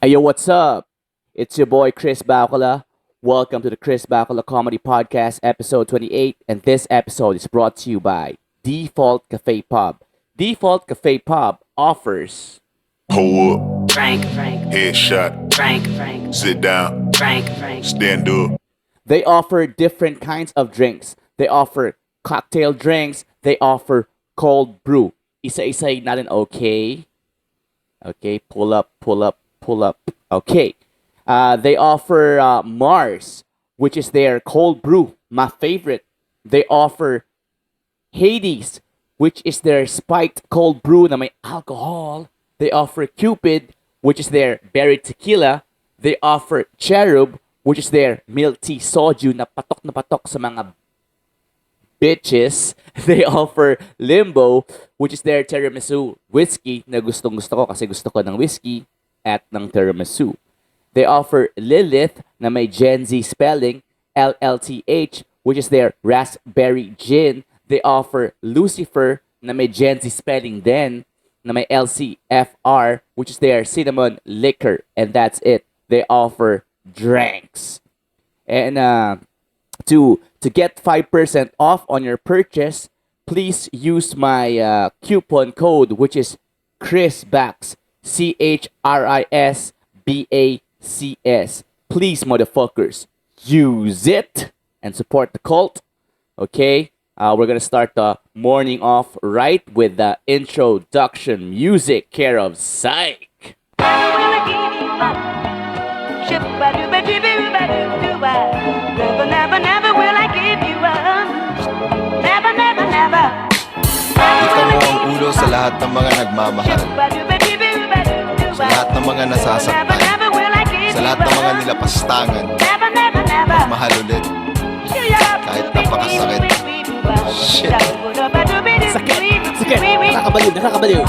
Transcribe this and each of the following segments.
Hey, yo, what's up? It's your boy Chris Bacula. Welcome to the Chris Bacula Comedy Podcast, episode 28. And this episode is brought to you by Default Cafe Pub. Default Cafe Pub offers Pull up, Frank, headshot, Frank, sit down, stand up. They offer different kinds of drinks. They offer cocktail drinks. They offer cold brew. Isa-isa natin, okay? Okay, pull up. Okay. They offer Mars, which is their cold brew, my favorite. They offer Hades, which is their spiked cold brew na may alcohol. They offer Cupid, which is their berry tequila. They offer Cherub, which is their milk tea soju na patok sa mga bitches. They offer Limbo, which is their tiramisu whiskey na gustong gusto ko kasi gusto ko ng whiskey at ng tiramisu. They offer Lilith na may Gen Z spelling, LLTH, which is their raspberry gin. They offer Lucifer na may Gen Z spelling din, na may LCFR, which is their cinnamon liquor. And that's it. They offer drinks. And to get 5% off on your purchase, please use my coupon code, which is ChrisBacs, ChrisBacs. Please, motherfuckers, use it and support the cult. Okay? We're gonna start the morning off right with the introduction music, care of Psych. Never will I give you up. Never. Kita mo ang ulo sa lahat ng mga nagmamahal, sa lahat ng mga nasasaktan, sa lahat ng mga nilapastangan. Mahal ulit, kahit napakasakit. Shit. Sakit. Nakakabaliw.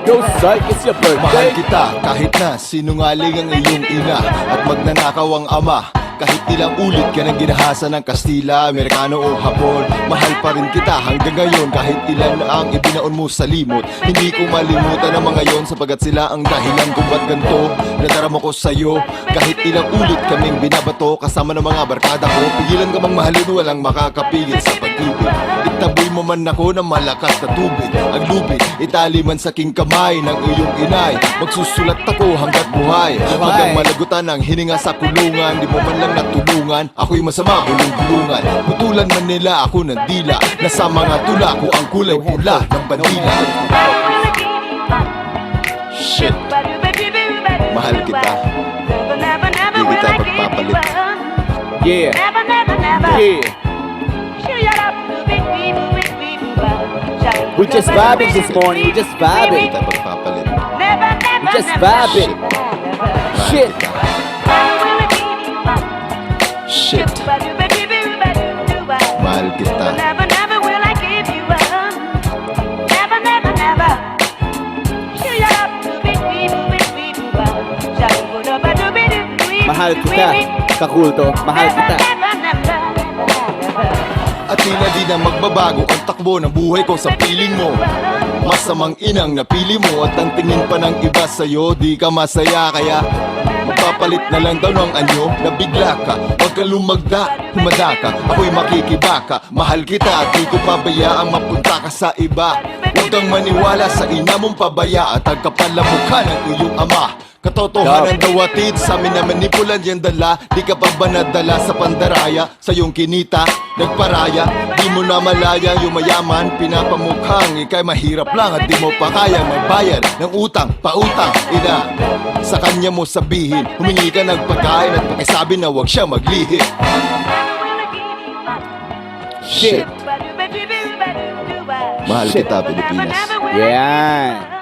Go Psych, it's your Mahal birthday. kita kahit na sinungaling ang iyong ina at magnanakaw ang ama. Kahit ilang ulit ka nang ginahasa ng Kastila, Amerikano o Hapon, mahal pa rin kita hanggang ngayon. Kahit ilan na ang ibinaon mo sa limot, hindi ko malimutan ang mga yon, sapagat sila ang dahilan kung ba't ganito nadarama ko sa'yo. Kahit ilang ulit kaming binabato kasama ng mga barkada ko, pigilan ka mang mahalin, walang makakapigil sa pag-ibig. Itaboy mo man ako ng malakas na tubig, ang lubid itali man sa king kamay ng iyong inay. Magsusulat ako hanggat buhay, hanggang malagutan ang hininga sa kulungan. Di mo man lang natulungan, ako'y masama, bulong-bulungan. Putulan man nila ako ng dila, nasa mga tula ko ang kulay pula ng bandila. Shit, mahal kita, di kita magpapalit. Yeah. We just vibing this morning. We just Di vibing. kita magpapalit. We just vibing. Shit. Shit, mahal kita. Never will I give you up. Never. Mahal kita. Kakulto. Mahal kita. At tila di na magbabago ang takbo ng buhay ko sa piling mo. Masamang inang napili mo at ang tingin pa ng iba sa'yo, di ka masaya. Kaya magpapalit na lang daw ng anyo, nabigla ka. Huwag ka lumagda, humada ka, ako'y makikibaka. Mahal kita at di ko pabayaang mapunta ka sa iba. Huwag kang maniwala sa ina mong pabaya at ang kapal na mukha ng iyong ama. Katotohanan daw atid sa amin na manipulan yan dala. Di ka pa ba nadala sa pandaraya? Sa iyong kinita, nagparaya. Di mo na malaya yung mayaman, pinapamukhang ika'y mahirap lang at di mo pa kaya magbayad ng utang, pautang. Ina, sa kanya mo sabihin, humingi ka ng pagkain at pakisabi na huwag siya maglihi. Shit. Mahal Shit. kita, Pilipinas. Yeah.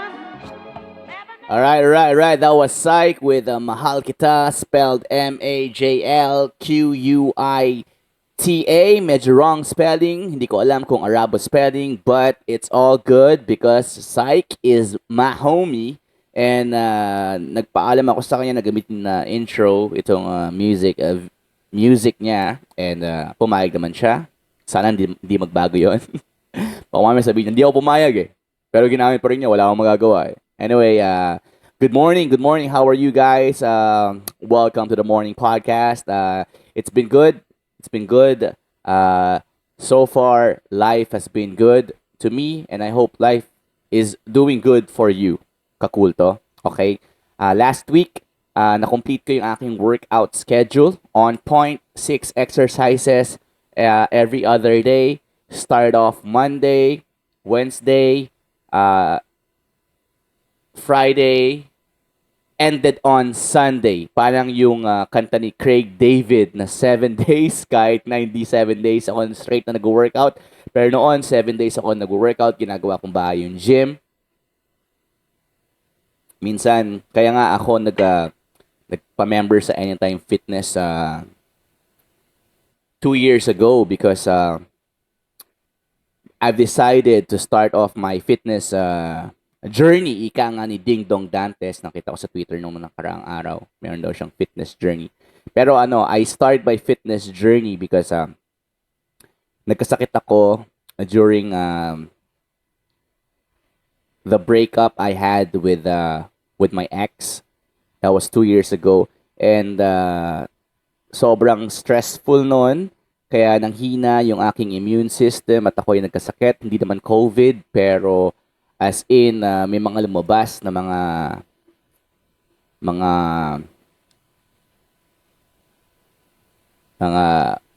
Alright. That was Psych with Mahal Kita, spelled M-A-J-L-Q-U-I-T-A. Medyo wrong spelling. Hindi ko alam kung Arabo spelling, but it's all good because Psych is my homie. And nagpaalam ako sa kanya na gamitin na intro itong music niya. And pumayag naman siya. Sana hindi magbago yon. Baka mamaya sabihin niya, hindi ako pumayag eh. Pero ginamit pa rin niya, wala akong magagawa eh. Anyway, Good morning. Good morning. How are you guys? Welcome to the morning podcast. It's been good. It's been good. So far, life has been good to me, and I hope life is doing good for you, kakulto. Okay? Last week, na-complete ko yung aking workout schedule. On point, 6 exercises every other day. Start off Monday, Wednesday, uh, Friday, ended on Sunday. Parang yung kanta ni Craig David na 7 days, kahit na hindi 7 days ako straight na nag-workout. Pero noon, 7 days ako nag-workout, ginagawa kong bahay yung gym. Minsan, kaya nga ako nagpa-member sa Anytime Fitness 2 years ago because I've decided to start off my fitness journey. Ika nga ni Ding Dong Dantes, nakita ko sa Twitter nung nakaraang araw. Meron daw siyang fitness journey. Pero I start my fitness journey because nagkasakit ako during the breakup I had with my ex. That was 2 years ago. And sobrang stressful noon. Kaya nanghina yung aking immune system at ako'y nagkasakit. Hindi naman COVID, pero as in, may mga lumabas na mga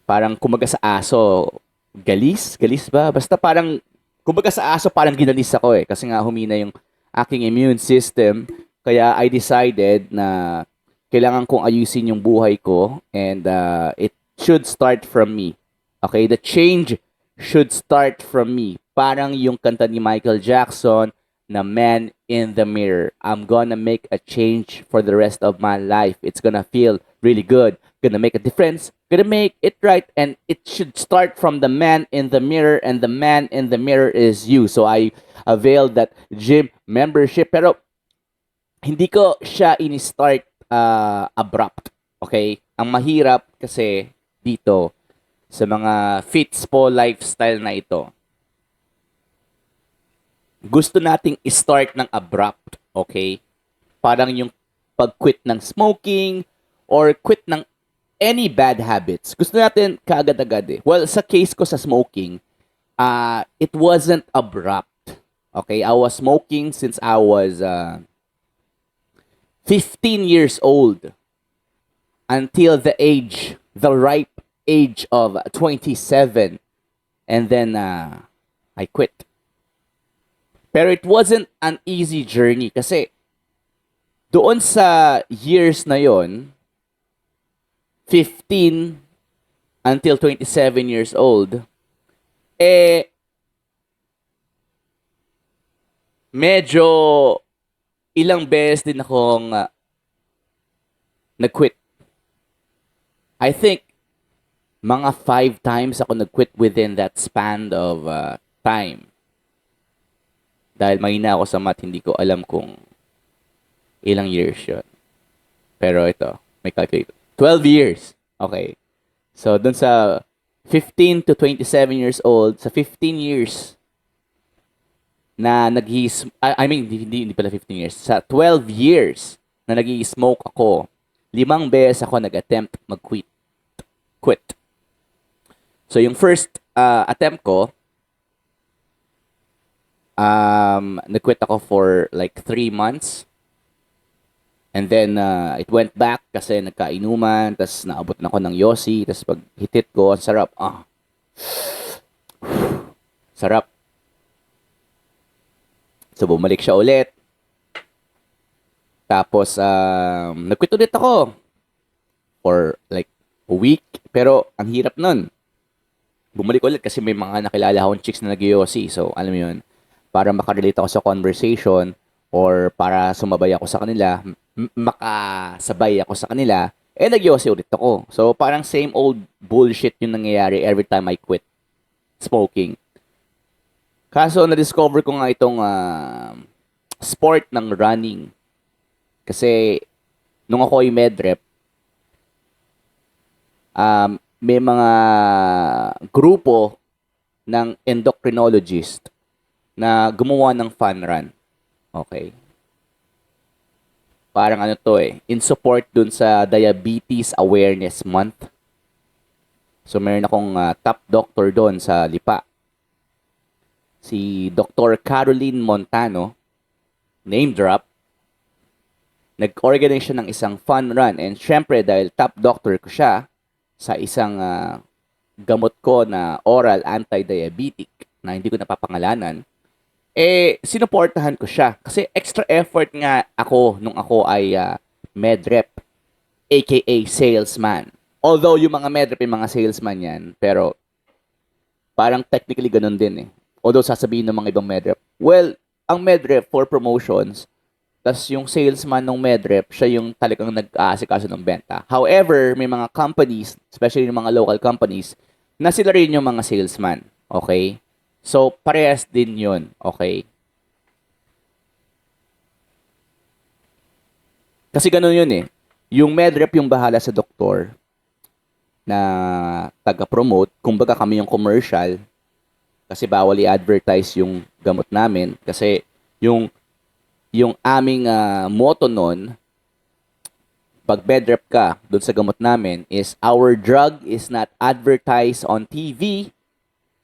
parang kumaga sa aso, galis ba? Basta parang kumbaga sa aso parang ginalis ako kasi nga humina yung aking immune system. Kaya I decided na kailangan kong ayusin yung buhay ko and it should start from me. Okay, the change should start from me. Parang yung kanta ni Michael Jackson na Man in the Mirror. I'm gonna make a change for the rest of my life. It's gonna feel really good. Gonna make a difference. Gonna make it right. And it should start from the man in the mirror. And the man in the mirror is you. So I availed that gym membership. Pero hindi ko siya ini-start abrupt. Okay? Ang mahirap kasi dito sa mga Fitspo lifestyle na ito, gusto nating i-start ng abrupt, okay? Parang yung pag-quit ng smoking or quit ng any bad habits. Gusto natin kaagad-agad eh. Well, sa case ko sa smoking, it wasn't abrupt. Okay? I was smoking since I was 15 years old until the ripe age of 27. And then I quit. Pero it wasn't an easy journey kasi doon sa years na yon, 15 until 27 years old, medyo ilang beses din akong nag-quit. I think mga 5 times ako nag-quit within that span of time. Dahil mahina ako sa math, hindi ko alam kung ilang years yun. Pero ito, may calculator. 12 years. Okay. So, dun sa 15 to 27 years old, sa 15 years na hindi pala 15 years. Sa 12 years na nag-i-smoke ako, 5 beses ako nag-attempt mag-quit. So, yung first attempt ko, nag-quit ako for like 3 months. And then, it went back kasi nagkainuman, tas naabot na ako ng yosi, tas pag hitit ko, ang sarap. Sarap. So, bumalik siya ulit. Tapos, nag-quit ulit ako for like a week. Pero, ang hirap nun. Bumalik ulit kasi may mga nakilala akong chicks na nag-yosi. So, alam mo yun, para makarelate ako sa conversation or para sumabay ako sa kanila, makasabay ako sa kanila, nag-yosi ulit ako. So, parang same old bullshit yung nangyayari every time I quit smoking. Kaso, na-discover ko nga itong sport ng running. Kasi, nung ako ay medrep, may mga grupo ng endocrinologist na gumawa ng fun run. Okay. Parang ano to eh, in support dun sa Diabetes Awareness Month. So meron akong top doctor doon sa Lipa. Si Dr. Caroline Montano, name drop, nag-organize siya ng isang fun run. And syempre, dahil top doctor ko siya sa isang gamot ko na oral anti-diabetic na hindi ko napapangalanan, sinuportahan ko siya. Kasi extra effort nga ako nung ako ay medrep, aka salesman. Although yung mga medrep yung mga salesman yan, pero parang technically ganun din eh. Although sasabihin ng mga ibang medrep, well, ang medrep for promotions, tas yung salesman ng medrep, siya yung talagang nag-aasikaso ng benta. However, may mga companies, especially yung mga local companies, na sila rin yung mga salesman. Okay? So, parehas din yun. Okay? Kasi ganun yun eh. Yung medrep yung bahala sa doktor na taga-promote. Kumbaga kami yung commercial kasi bawal i-advertise yung gamot namin. Kasi yung aming motto nun, pag medrep ka doon sa gamot namin is our drug is not advertised on TV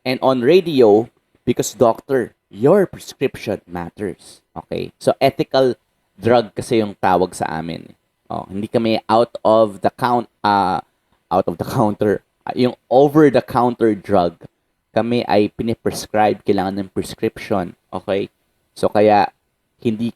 and on radio because doctor, your prescription matters. Okay? So ethical drug kasi yung tawag sa amin. Oh, hindi kami out of the counter, yung over the counter drug. Kami ay piniprescribe, kailangan ng prescription. Okay? So kaya hindi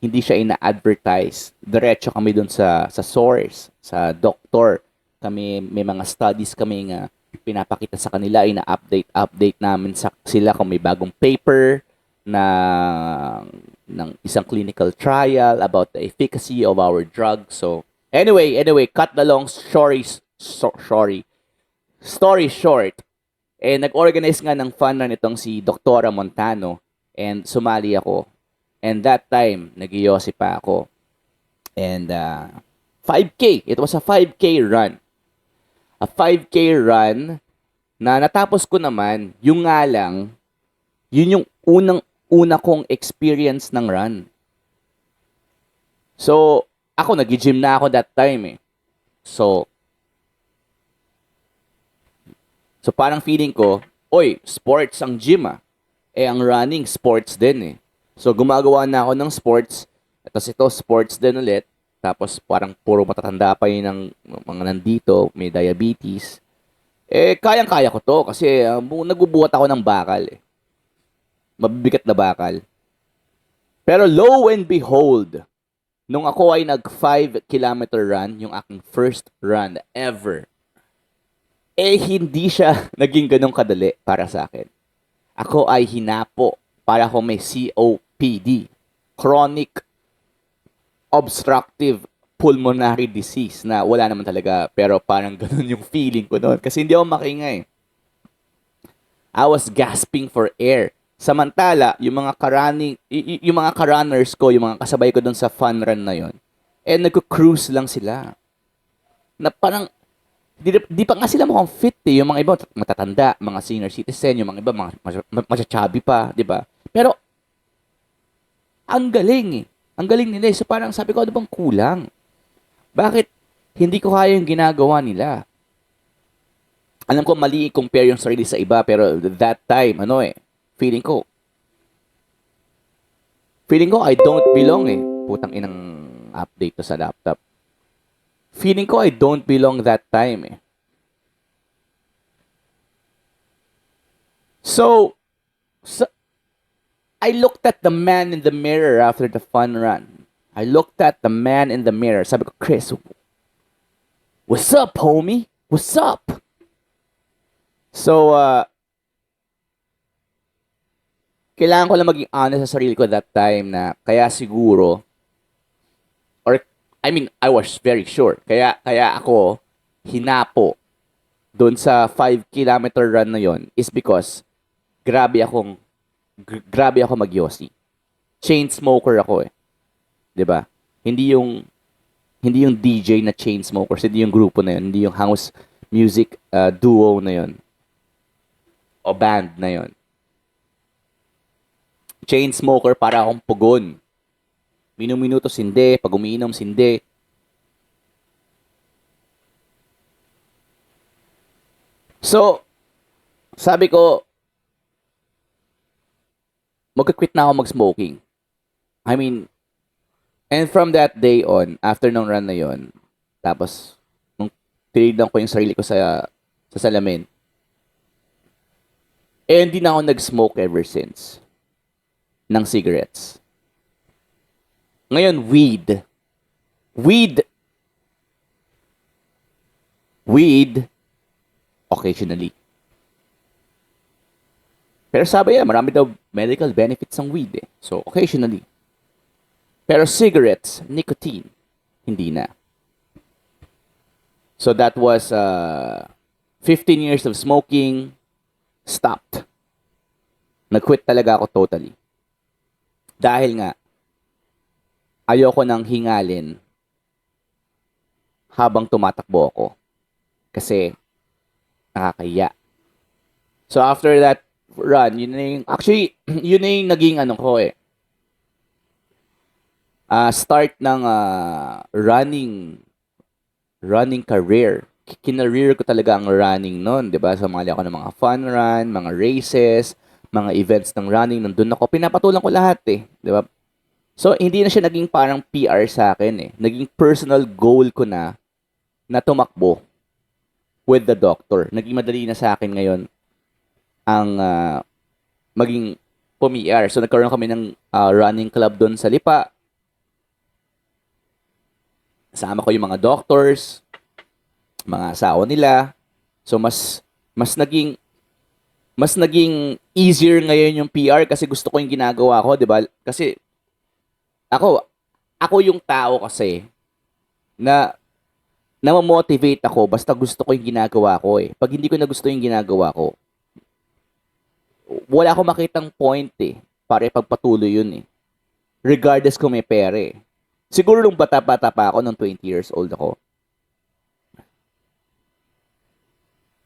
siya ina-advertise. Diretso kami dun sa source, sa doctor. Kami may mga studies kami nga pinapakita sa kanila, ina-update namin sila kung may bagong paper na ng isang clinical trial about the efficacy of our drug. So anyway, cut the long story short. Nag-organize nga ng fun na nitong si Dr. Montano and sumali ako. And that time, nag-iossi pa ako. And 5K. It was a 5K run. A 5K run na natapos ko naman, yung nga lang, yun yung unang-una kong experience ng run. So, ako, nag-gym na ako that time eh. So parang feeling ko, oy, sports ang gym ah. Ang running, sports din eh. So, gumagawa na ako ng sports. Tapos ito, sports din ulit. Tapos parang puro matatanda pa yun ng mga nandito. May diabetes. Kayang-kaya ko to. Kasi nagbubuhat ako ng bakal eh. Mabibigat na bakal. Pero lo and behold, nung ako ay nag 5-kilometer run, yung aking first run ever, hindi siya naging ganong kadali para sa akin. Ako ay hinapo para ako may COPD, chronic obstructive pulmonary disease na wala naman talaga, pero parang ganun yung feeling ko noon kasi hindi ako makinga eh. I was gasping for air. Samantala, yung mga ka-runners ko, yung mga kasabay ko doon sa fun run na yon, nagko-cruise lang sila. Na parang di pa nga sila mukhang fit eh. Yung mga iba matatanda, mga senior citizen, yung mga iba machachabi pa, di ba? Pero ang galing eh. Ang galing nila eh. So parang sabi ko, ano bang kulang? Bakit hindi ko kaya yung ginagawa nila? Alam ko mali i-compare yung sarili sa iba, pero that time, feeling ko I don't belong eh. Putang inang update to sa laptop. Feeling ko I don't belong that time eh. So I looked at the man in the mirror after the fun run. I looked at the man in the mirror. Sabi ko, Chris, what's up, homie? What's up? So, kailangan ko lang maging honest sa sarili ko that time na kaya siguro, I was very sure. Kaya ako hinapo doon sa 5-kilometer run na yon is because grabe ako mag-yossi. Chain smoker ako eh. 'Di ba? Hindi yung DJ na chain smokers, hindi yung grupo na yon, hindi yung house music duo na yon o band na yon. Chain smoker para akong pugon. Minuminutos hindi, pag umiinom hindi. So, sabi ko, mag-quit na ako mag-smoking. I mean, and from that day on, after nung run na yon, tapos, nung tinignan ko yung sarili ko sa salamin, hindi na ako nag-smoke ever since ng cigarettes. Ngayon, weed. Weed, occasionally. Pero sabi yan, marami daw medical benefits ng weed eh. So, occasionally. Pero cigarettes, nicotine, hindi na. So, that was 15 years of smoking, stopped. Nag-quit talaga ako totally. Dahil nga, ayoko nang hingalin habang tumatakbo ako. Kasi, nakakahiya. So, after that run, yun na yung naging ko eh. Start ng running career. Kinareer ko talaga ang running noon, 'di ba? Sumali ako ng mga fun run, mga races, mga events ng running, nandun ako. Pinapatulan ko lahat eh, 'di ba? So, hindi na siya naging parang PR sa akin eh. Naging personal goal ko na tumakbo with the doctor. Naging madali na sa akin ngayon ang maging pumi-PR. So, nagkaroon kami ng running club doon sa Lipa. Kasama ko yung mga doctors, mga asawa nila. So, mas naging easier ngayon yung PR kasi gusto ko yung ginagawa ko, 'di ba? Kasi ako yung tao kasi na motivate ako basta gusto ko yung ginagawa ko eh. Pag hindi ko na gusto yung ginagawa ko, wala akong makitang point eh para ipagpatuloy yun eh. Regardless kung may pera eh. Siguro nung bata-bata pa ako, nung 20 years old ako,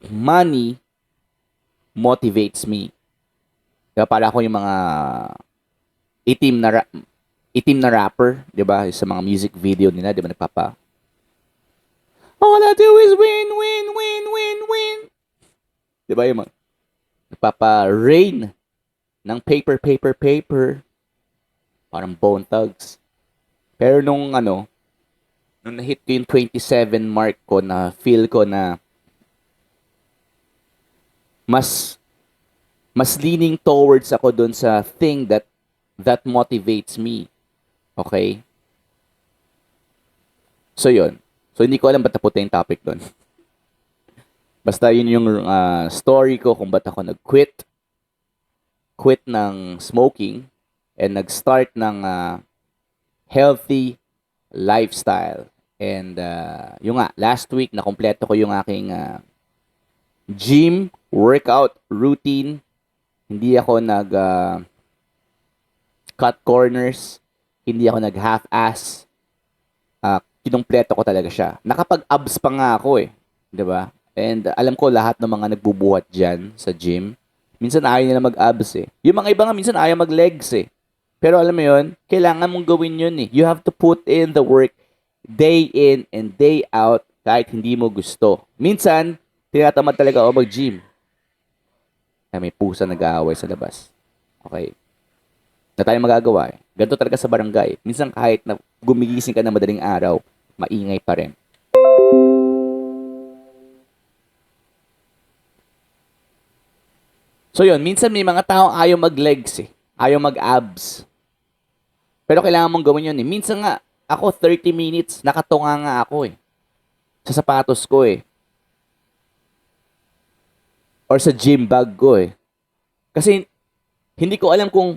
money motivates me. Kaya para ako yung mga itim na rapper, 'di ba? Sa mga music video nila, 'di ba, nagpapa All I do is win, win, win, win, win. 'Di ba yung mga nagpapa-rain ng paper. Parang Bone Thugs. Pero nung na-hit ko yung 27 mark ko, na feel ko na mas leaning towards ako dun sa thing that motivates me. Okay? So, yun. So, hindi ko alam ba't napunta yung topic dun. Basta yun yung story ko kung ba't ako nag-quit ng smoking and nag-start ng healthy lifestyle. And yung last week, nakompleto ko yung aking gym workout routine. Hindi ako cut corners. Hindi ako half-ass. Kinumpleto ko talaga siya. Nakapag-abs pa nga ako eh. 'Di ba? And alam ko lahat ng mga nagbubuhat dyan sa gym, minsan ayaw nila mag-abs eh. Yung mga iba nga minsan ayaw mag-legs eh. Pero alam mo yun, kailangan mong gawin yun eh. You have to put in the work day in and day out kahit hindi mo gusto. Minsan, tinatamad talaga ako mag-gym. May pusa nag-aaway sa labas. Okay. Na tayo magagawa eh. Ganito talaga sa barangay. Minsan kahit na gumigising ka na madaling araw, maingay pa rin. So yun, minsan may mga taong ayaw mag-legs eh. Ayaw mag-abs. Pero kailangan mong gawin yun eh. Minsan nga, ako 30 minutes, nakatunga nga ako eh. Sa sapatos ko eh. Or sa gym bag ko eh. Kasi, hindi ko alam kung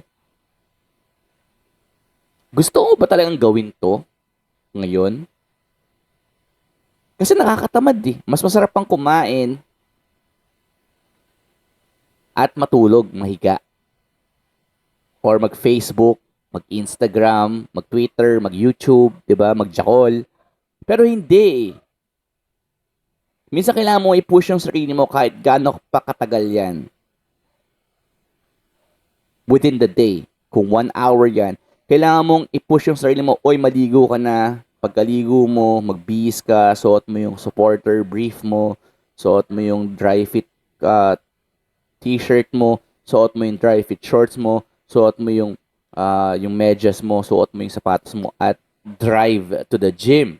gusto ko ba talagang gawin to ngayon? Kasi nakakatamad eh. Mas masarap pang kumain at matulog, mahiga. Or mag-Facebook, mag-Instagram, mag-Twitter, mag-YouTube, 'di ba? Mag-Jakol. Pero hindi eh. Minsan kailangan mo i-push yung sarili mo kahit gaano pa katagal yan. Within the day. Kung 1 hour yan, kailangan mong i-push yung sarili mo, oy, maligo ka na. Pagkaligo mo, magbihis ka, suot mo yung supporter brief mo, suot mo yung dry fit t-shirt mo, suot mo yung dry fit shorts mo, suot mo yung medyas mo, suot mo yung sapatos mo, at drive to the gym.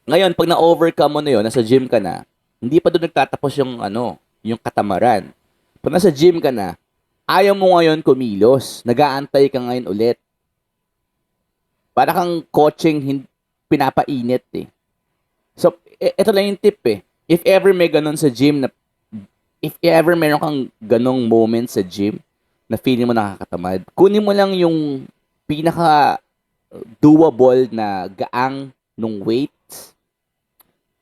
Ngayon, pag na-overcome mo na yun, nasa gym ka na, hindi pa doon nagtatapos yung katamaran. Pag nasa gym ka na, ayaw mo ngayon kumilos. Nag-aantay ka ngayon ulit. Para kang coaching pinapainit eh. So, ito lang yung tip eh. If ever may ganun sa gym, if ever meron kang ganong moment sa gym, na feeling mo nakakatamad, kunin mo lang yung pinaka doable na gaang nung weights.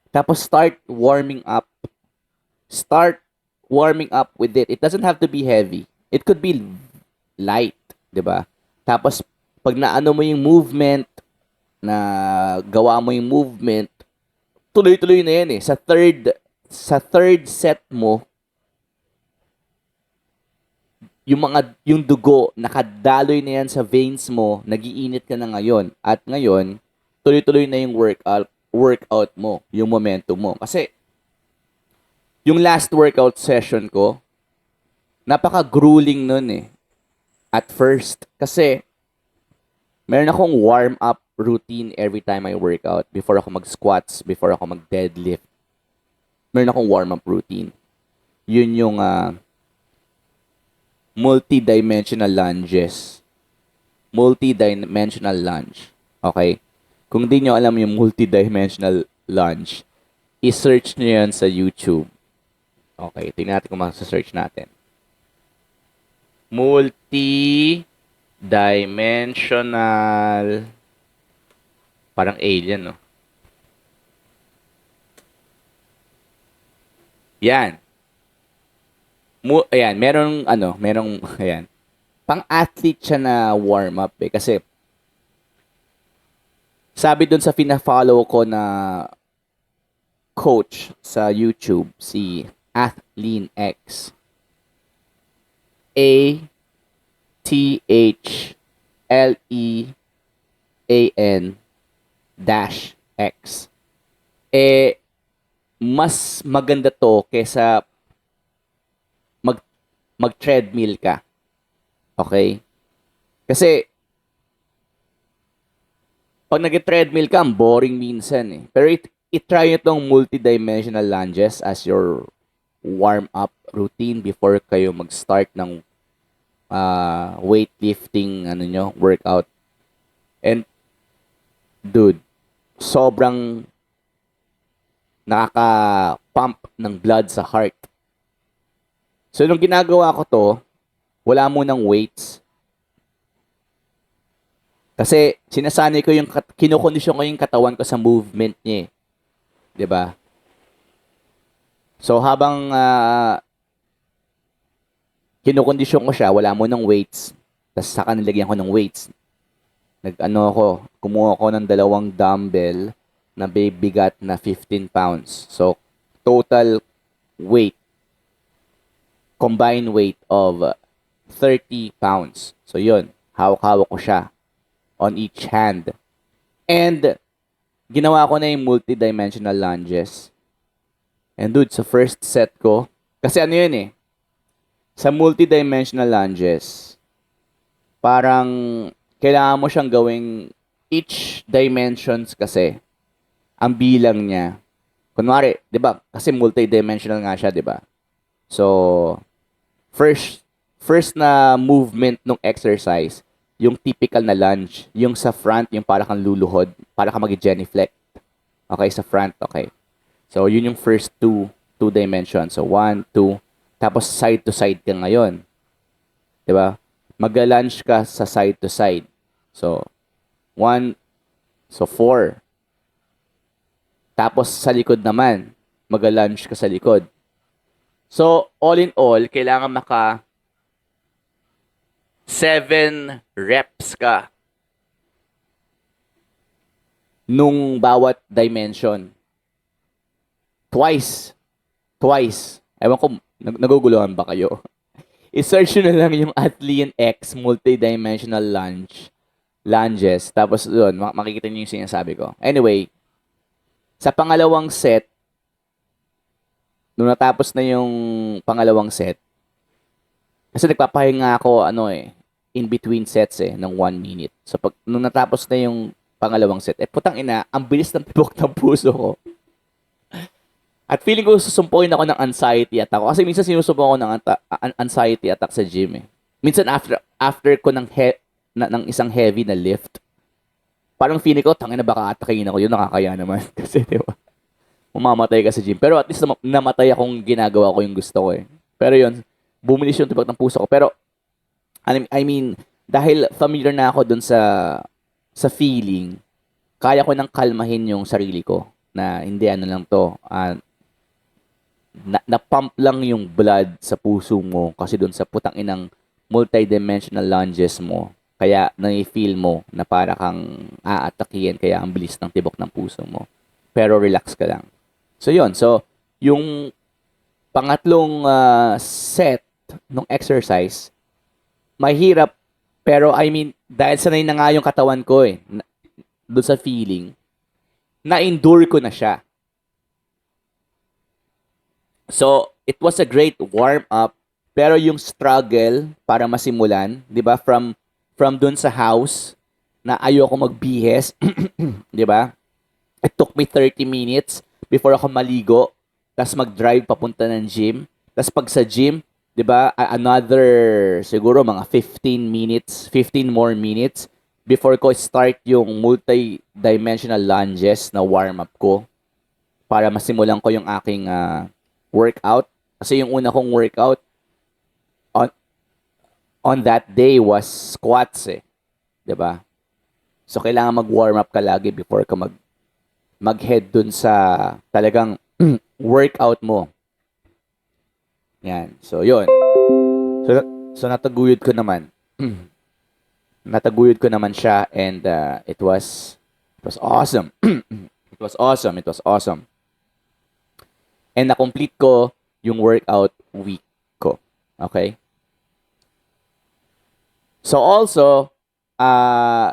Tapos start warming up. Start warming up with it. It doesn't have to be heavy. It could be light, 'di ba? Tapos pag naano mo yung movement, na gawa mo yung movement, tuloy-tuloy na 'yan eh. Sa third set mo, yung dugo nakadaloy na yan sa veins mo, nagiinit ka na ngayon. At ngayon, tuloy-tuloy na yung workout mo, yung momentum mo. Kasi, yung last workout session ko, napaka-grueling nun eh. At first. Kasi, meron akong warm-up routine every time I work out. Before ako mag-squats, before ako mag-deadlift. Meron akong warm-up routine. Yun yung multi-dimensional lunges. Multi-dimensional lunge. Okay? Kung di nyo alam yung multi-dimensional lunge, i-search nyo yan sa YouTube. Okay, tingnan natin kung masa-search natin. Multi-dimensional, parang alien, no? Yan. Ayan, ayan. Pang-athlete siya na warm-up eh. Kasi, sabi dun sa fina-follow ko na coach sa YouTube, si Athlean X. ATHLEAN-X. Mas maganda to kesa mag-treadmill ka. Okay? Kasi, pag nag-treadmill ka, ang boring minsan eh. Pero i-try nyo itong multi-dimensional lunges as your warm-up routine before kayo mag-start ng weightlifting workout. And, dude, sobrang nakaka-pump ng blood sa heart. So, nung ginagawa ko to, wala munang weights. Kasi, sinasanay ko kinukondisyon ko yung katawan ko sa movement niya eh. 'Di ba? So, habang kinukondisyon ko siya, wala munang weights. Tapos, saka nilagyan ko ng weights. Kumuha ko ng 2 dumbbell na bigat na 15 pounds. So, total weight, combined weight of 30 pounds. So, yun. Hawak-hawak ko siya on each hand. And, ginawa ko na yung multi-dimensional lunges. And dude, sa first set ko, kasi yun eh, sa multi-dimensional lunges, parang kailangan mo siyang gawing each dimensions kasi, ang bilang niya. Kunwari, di ba? Kasi multi-dimensional nga siya, di ba? So, first na movement ng exercise, yung typical na lunge, yung sa front, yung para kang luluhod, para kang mag-genuflect. Okay, sa front, okay. So, yun yung first two dimensions. So, 1, 2, tapos side to side ka ngayon. Di ba? Mag-lunge ka sa side to side. So, 1, so 4. Tapos sa likod naman, mag-lunge ka sa likod. So, all in all, kailangan 7 reps ka nung bawat dimension. Twice. Ewan ko, naguguluhan ba kayo? I-search nyo na lang yung Athlean X multidimensional lunges. Tapos doon, makikita nyo yung sinasabi ko. Anyway, sa pangalawang set, nung natapos na yung pangalawang set, kasi nagpapahinga ako, in between sets ng 1 minute. So, nung natapos na yung pangalawang set, putang ina, ang bilis ng tibok ng puso ko. At feeling ko susumpuin ako ng anxiety attack. Kasi minsan sinusumpo ako ng anxiety attack sa gym Minsan after ko ng isang heavy na lift, parang feeling ko, tangina baka atakin ako yun, nakakaya naman. Kasi diba, mamamatay ka sa gym. Pero at least namatay akong ginagawa ko yung gusto ko Pero yun, bumilis yung tibok ng puso ko. Pero, I mean, dahil familiar na ako dun sa feeling, kaya ko nang kalmahin yung sarili ko na hindi lang to, na-pump lang yung blood sa puso mo kasi doon sa putang inang multidimensional lunges mo. Kaya nai-feel mo na para kang aatakihin kaya ang bilis ng tibok ng puso mo. Pero relax ka lang. So yun. So, yung pangatlong set ng exercise, mahirap pero I mean, dahil sanay na nga yung katawan ko doon sa feeling, na-endure ko na siya. So, it was a great warm-up, pero yung struggle para masimulan, 'di ba? From dun sa house na ayoko magbihes, 'di ba? It took me 30 minutes before ako maligo, tas mag-drive papunta ng gym. Tas pag sa gym, 'di ba? Another siguro mga 15 more minutes before ko start yung multi-dimensional lunges na warm-up ko para masimulan ko yung aking workout. Kasi yung una kong workout on that day was squats 'di ba? So kailangan mag-warm up ka lagi before ka mag-head dun sa talagang workout mo. Yan. So yun. So nataguyod ko naman. Nataguyod ko naman siya and it was awesome. It was awesome. And na-complete ko yung workout week ko. Okay? So also,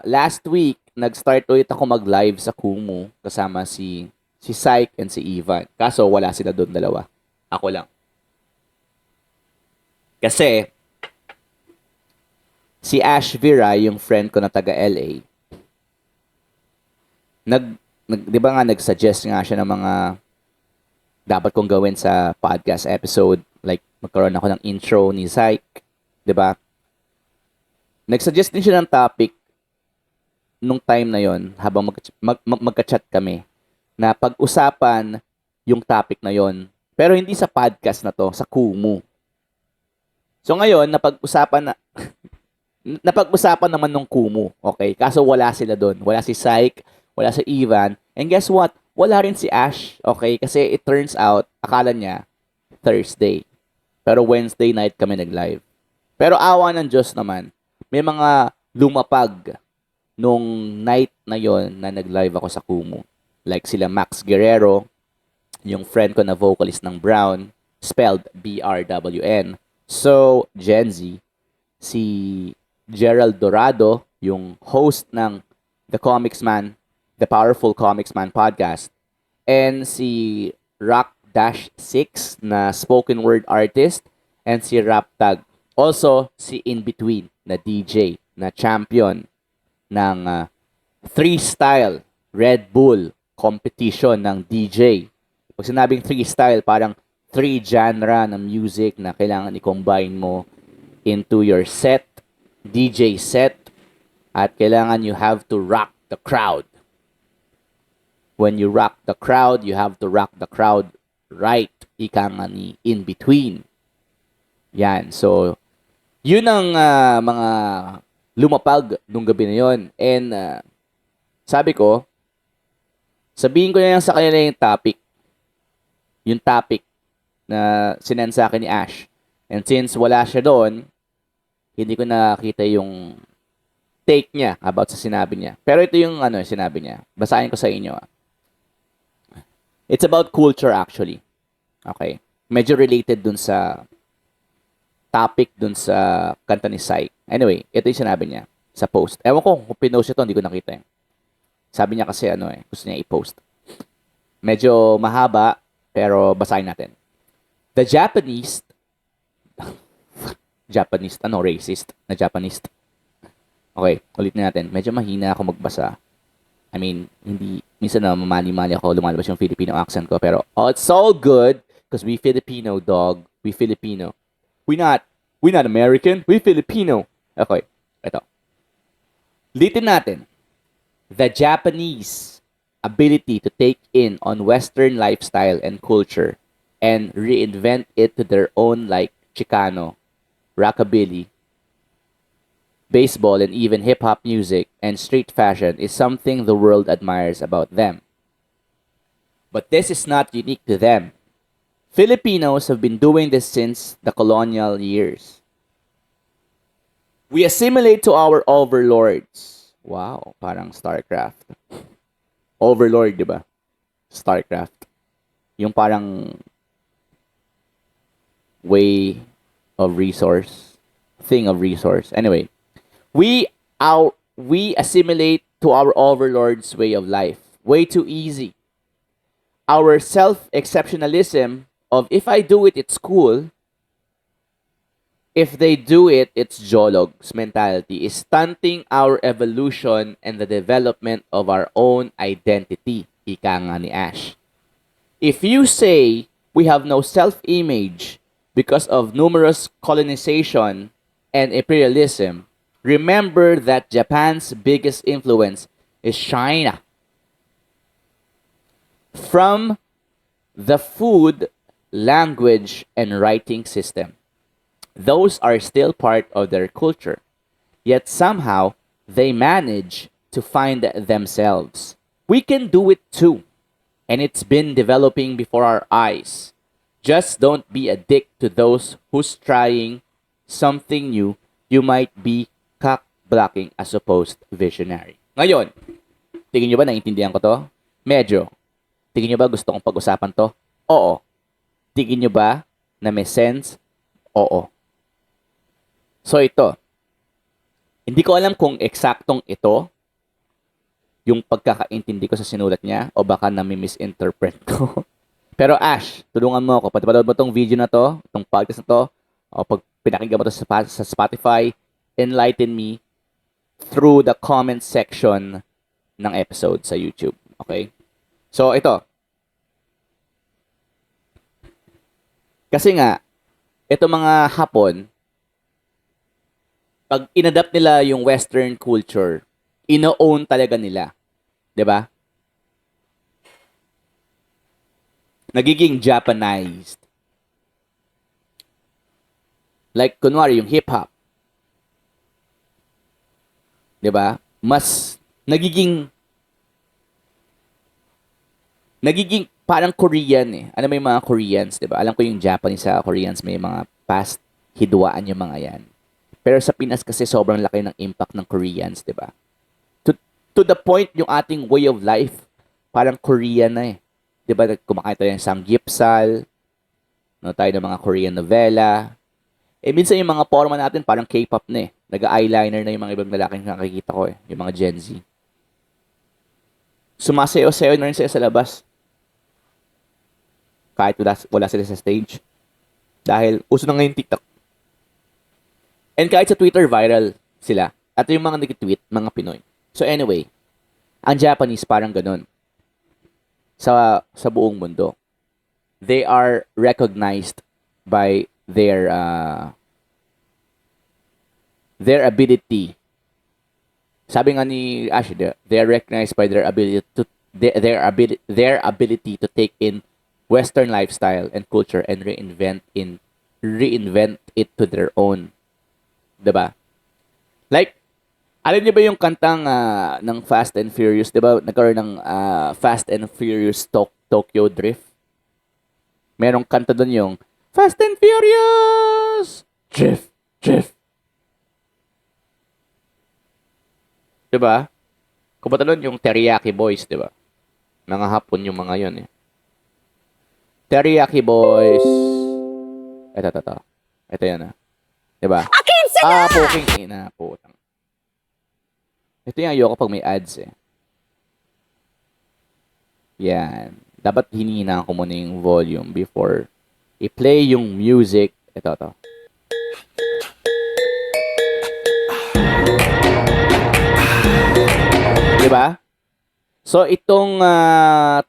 last week, nag-start ulit ako mag-live sa Kumu kasama si Syke and si Ivan. Kaso wala sila doon dalawa. Ako lang. Kasi, si Ash Vera, yung friend ko na taga LA, di ba nga nag-suggest nga siya ng mga dapat kong gawin sa podcast episode, like magkaroon ako ng intro ni Syke, 'di ba? Nag-suggest din siya ng topic nung time na yon habang magka-chat kami na pag-usapan yung topic na yon, pero hindi sa podcast na to, sa Kumu. So ngayon, napag-usapan naman nung Kumu, okay? Kaso wala sila doon. Wala si Syke, wala si Ivan, and guess what? Wala rin si Ash, okay? Kasi it turns out, akala niya, Thursday. Pero Wednesday night kami nag-live. Pero awa ng Diyos naman, may mga lumapag nung night na yon na nag-live ako sa Kumu. Like sila Max Guerrero, yung friend ko na vocalist ng Brown, spelled BRWN. So, Gen Z, si Gerald Dorado, yung host ng The Powerful Comics Man podcast, and si Rock-6 na spoken word artist, and si Raptag. Also, si In Between na DJ, na champion ng freestyle Red Bull competition ng DJ. Pag sinabing freestyle, parang 3 genre ng music na kailangan i-combine mo into your set, DJ set, at kailangan you have to rock the crowd. When you rock the crowd, you have to rock the crowd right. Ika nga ni In Between. Yan. So, yun ang mga lumapag nung gabi na yun. And sabi ko, sabihin ko na lang sa kanila yung topic. Yung topic na sinend sa akin ni Ash. And since wala siya doon, hindi ko nakita yung take niya about sa sinabi niya. Pero ito yung sinabi niya. Basahin ko sa inyo. It's about culture actually. Okay? Medyo related dun sa topic dun sa kanta ni Sai. Anyway, ito yung sinabi niya sa post. Ewan ko kung pinost ito, hindi ko nakita. Sabi niya kasi gusto niya i-post. Medyo mahaba, pero basahin natin. The Japanese, racist na Japanese. Okay, ulit na natin. Medyo mahina ako magbasa. I mean, hindi, minsan na mamali-mali ako, lumalabas yung Filipino accent ko, pero it's all good, because we Filipino, dog. We Filipino. We not American, we Filipino. Okay, ito. Litin natin. The Japanese ability to take in on Western lifestyle and culture and reinvent it to their own, like Chicano, rockabilly, baseball, and even hip-hop music and street fashion is something the world admires about them. But this is not unique to them. Filipinos have been doing this since the colonial years. We assimilate to our overlords. Wow, parang StarCraft. Overlord, di ba? StarCraft. Yung parang way of resource, thing of resource. Anyway, we assimilate to our overlord's way of life. Way too easy. Our self-exceptionalism of if I do it, it's cool. If they do it, it's jologs mentality is stunting our evolution and the development of our own identity. Ika nga ni Ash. If you say we have no self-image because of numerous colonization and imperialism, remember that Japan's biggest influence is China. From the food, language, and writing system. Those are still part of their culture. Yet somehow, they manage to find themselves. We can do it too. And it's been developing before our eyes. Just don't be a dick to those who's trying something new. You might be cock-blocking a supposed visionary. Ngayon, tingin nyo ba naiintindihan ko to? Medyo. Tingin nyo ba gusto kong pag-usapan to? Oo. Tingin nyo ba na may sense? Oo. So ito, hindi ko alam kung eksaktong ito yung pagkakaintindi ko sa sinulat niya o baka nami-misinterpret ko. Pero Ash, tulungan mo ako. Patapanood mo tong video na to, itong podcast na to, o pag pinakinggan mo to sa Spotify, enlighten me through the comment section ng episode sa YouTube. Okay? So ito. Kasi nga, ito mga Hapon, pag inadapt nila yung Western culture, ino-own talaga nila. 'Di ba? Nagiging Japanized. Like, kunwari, yung hip-hop. 'Di ba? Mas nagiging parang Korean eh. Alam mo yung mga Koreans, 'di ba? Alam ko yung Japanese sa Koreans may mga past hidwaan yung mga yan. Pero sa Pinas kasi sobrang laki ng impact ng Koreans, 'di ba? To the point yung ating way of life parang Korean na eh. 'Di ba? Kumakain tayo ng samgyeopsal, no, tayo ng mga Korean novela. Minsan yung mga forma natin parang K-pop na eh. Nag-eyeliner na yung mga ibang lalaking nakikita ko eh, yung mga Gen Z. Sumasayaw-sayaw na rin sila sa labas. Kahit wala sila sa stage. Dahil uso na ngayon TikTok. And kahit sa Twitter, viral sila. At yung mga nag-tweet, mga Pinoy. So anyway, ang Japanese parang ganun. Sa buong mundo. They are recognized by their ability. Sabi nga ni Ash, they are recognized by their ability to take in Western lifestyle and culture and reinvent it to their own. 'Di ba? Like, alam niyo ba yung kantang ng Fast and Furious, 'di ba? Nagkaroon ng Fast and Furious Tokyo Drift. Merong kanta doon yung Fast and Furious Drift. 'Di ba? Kumbaga doon yung Teriyaki Boys, 'di ba? Mga Hapon yung mga 'yon eh. Teriyaki Boys. Ito. Ito yan ah. Diba? Poking ina, putang. Ito yung ayoko pag may ads eh. Yan. Dapat hinina ko muna yung volume before i-play yung music. Ito, to. Diba? So, itong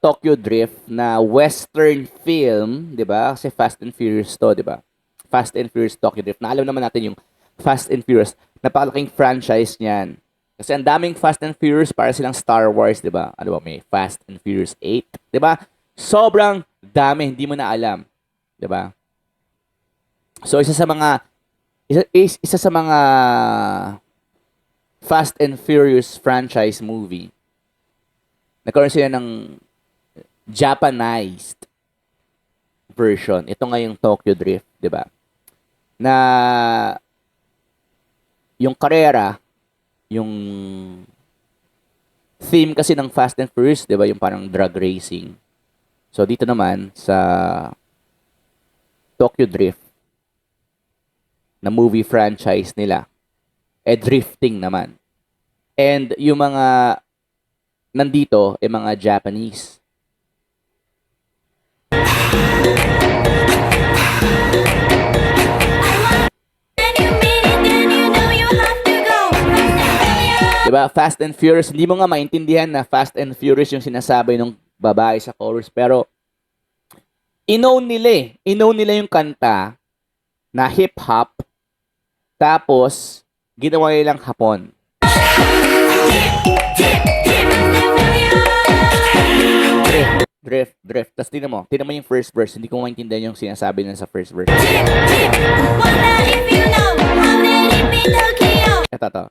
Tokyo Drift na western film, diba? Kasi Fast and Furious to, diba? Fast and Furious Tokyo Drift. Na alam naman natin yung Fast and Furious. Napakalaking franchise niyan. Kasi ang daming Fast and Furious para silang Star Wars, di ba? Ano ba, may Fast and Furious 8, di ba? Sobrang dami, hindi mo na alam, di ba? So isa sa mga Fast and Furious franchise movie, nagkaroon sila ng Japanized version. Ito nga yung Tokyo Drift, di ba? Na yung karera, yung theme kasi ng Fast and Furious, 'di ba, yung parang drug racing. So dito naman sa Tokyo Drift na movie franchise nila, drifting naman. And yung mga nandito mga Japanese. Diba? Fast and Furious. Hindi mo nga maintindihan na Fast and Furious yung sinasabi ng babae sa chorus. Pero, inown nila yung kanta na hip-hop. Tapos, ginawa nilang Hapon. Drift. Tapos, tinan mo yung first verse. Hindi ko maintindihan yung sinasabi nila sa first verse. Ito to.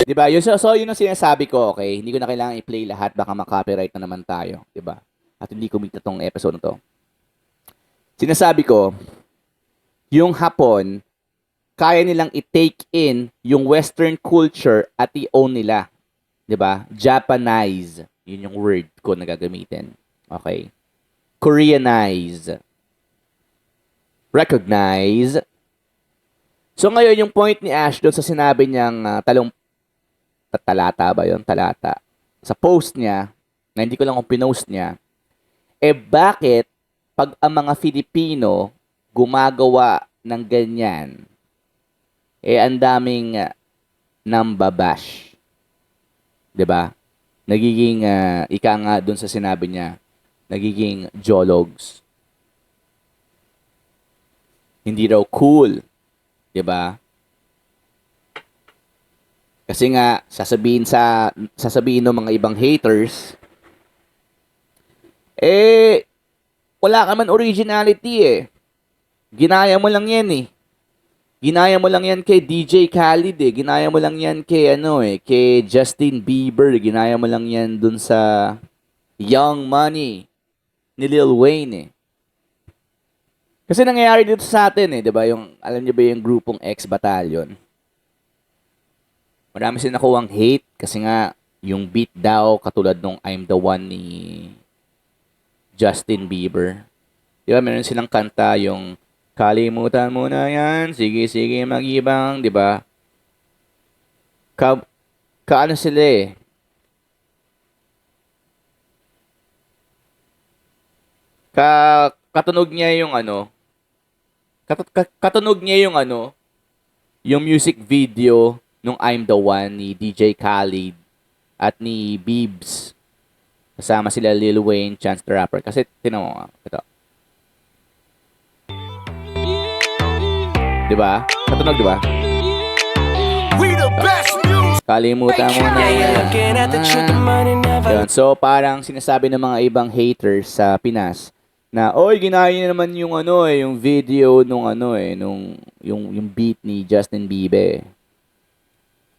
Diba? So, yun ang sinasabi ko, okay? Hindi ko na kailangan i-play lahat. Baka ma-copyright na naman tayo. Diba? At hindi kumita tong episode na to. Sinasabi ko, yung Hapon, kaya nilang i-take in yung Western culture at i-own nila. Diba? Japanize. Yun yung word ko na gagamitin. Okay? Koreanize. Recognize. So ngayon, yung point ni Ash doon sa sinabi niyang talata ba yun? Talata. Sa post niya, na hindi ko lang kung pinost niya, bakit pag ang mga Filipino gumagawa ng ganyan, ang daming nambabash. 'Di ba? Nagiging, ika nga doon sa sinabi niya, nagiging jologs. Hindi raw cool. 'Di ba? Kasi nga sasabihin ng mga ibang haters, wala ka man originality . Ginaya mo lang 'yan . Ginaya mo lang 'yan kay DJ Khaled . Ginaya mo lang 'yan kay kay Justin Bieber. Ginaya mo lang 'yan dun sa Young Money ni Lil Wayne . Kasi nangyayari dito sa atin 'di ba? Yung alam niyo ba yung grupong X Battalion? Marami silang nakuhang hate kasi nga yung beat daw katulad nung I'm the One ni Justin Bieber. 'Di ba? Meron silang kanta yung kalimutan mo na 'yan, sige mag-ibang, 'di ba? Kaano sila katunog niya yung katunog niya yung music video nung I'm the One ni DJ Khaled at ni Biebs. Kasama sila Lil Wayne, Chance the Rapper. Kasi, tinan mo ito. Diba? Katunog, diba? Kalimutan mo na yan. Yun. So, parang sinasabi ng mga ibang haters sa Pinas, na ginaya niya naman yung yung video nung yung beat ni Justin Bieber.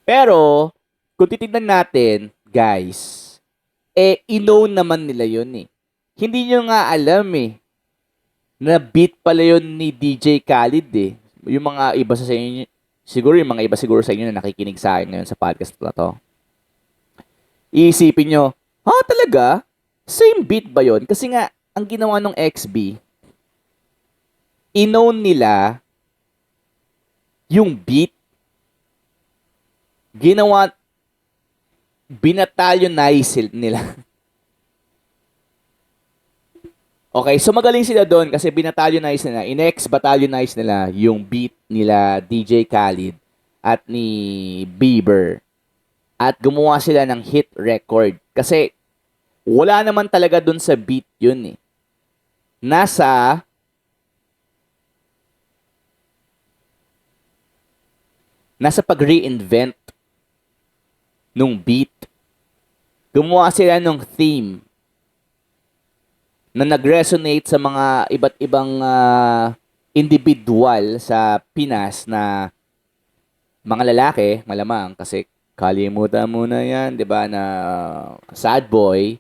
Pero kung titignan natin, guys, inown naman nila yun . Hindi nyo nga alam na beat pala yun ni DJ Khaled . Yung mga iba sa inyo, siguro yung mga iba siguro sa inyo na nakikinig sa akin ngayon sa podcast na to. Iisipin nyo, talaga? Same beat ba yun? Kasi nga, ang ginawa ng XB, inown nila yung beat. Ginawa, binatalonize nila. Okay, so magaling sila doon kasi binatalonize nila, batalonize nila yung beat nila DJ Khaled at ni Bieber. At gumawa sila ng hit record. Kasi wala naman talaga doon sa beat yun eh. Nasa pag-reinvent nung beat. Gumawa sila ng theme na nag-resonate sa mga iba't ibang individual sa Pinas na mga lalaki, malamang, kasi kalimutan mo na yan, di ba, na sad boy,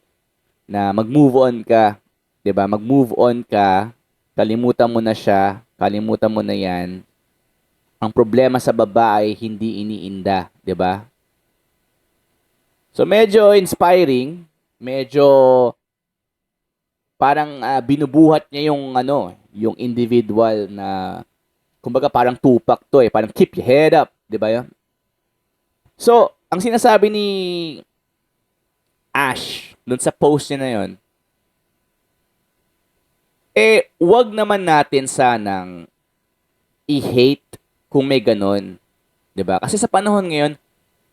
na mag-move on ka, di ba, mag-move on ka, kalimutan mo na siya, kalimutan mo na yan. Ang problema sa babae, hindi iniinda, di ba? So, medyo inspiring, medyo parang binubuhat niya yung yung individual na kumbaga parang Tupac to eh, parang keep your head up, 'di ba 'yun? So, ang sinasabi ni Ash dun sa post niya na 'yon, wag naman natin sanang i-hate kung may ganon, 'di ba? Kasi sa panahon ngayon,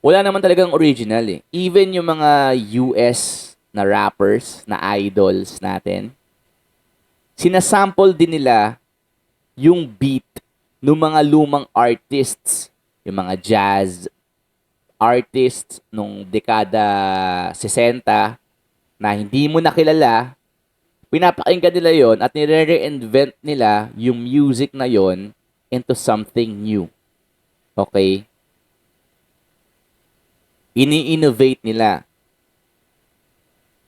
wala naman talagang original eh. Even yung mga US na rappers, na idols natin, sinasample din nila yung beat ng mga lumang artists, yung mga jazz artists nung dekada 60 na hindi mo nakilala, pinapakinggan nila yon at nire-reinvent nila yung music na yon into something new. Okay? Ini-innovate nila.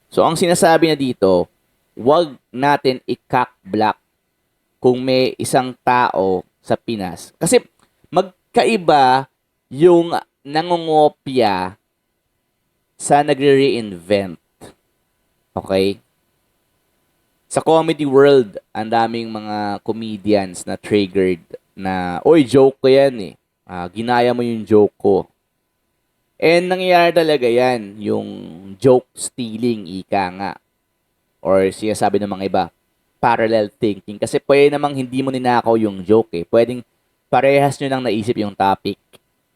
So, ang sinasabi na dito, wag natin i-cock-block kung may isang tao sa Pinas. Kasi magkaiba yung nangungopia sa nagre-reinvent. Okay? Sa comedy world, ang daming mga comedians na triggered na, oy, joke ko yan eh. Ginaya mo yung joke ko. And nangyayari talaga yan, yung joke stealing, ika nga. Or sinasabi ng mga iba, parallel thinking. Kasi pwede namang hindi mo ninakaw yung joke eh. Pwedeng parehas nyo nang naisip yung topic.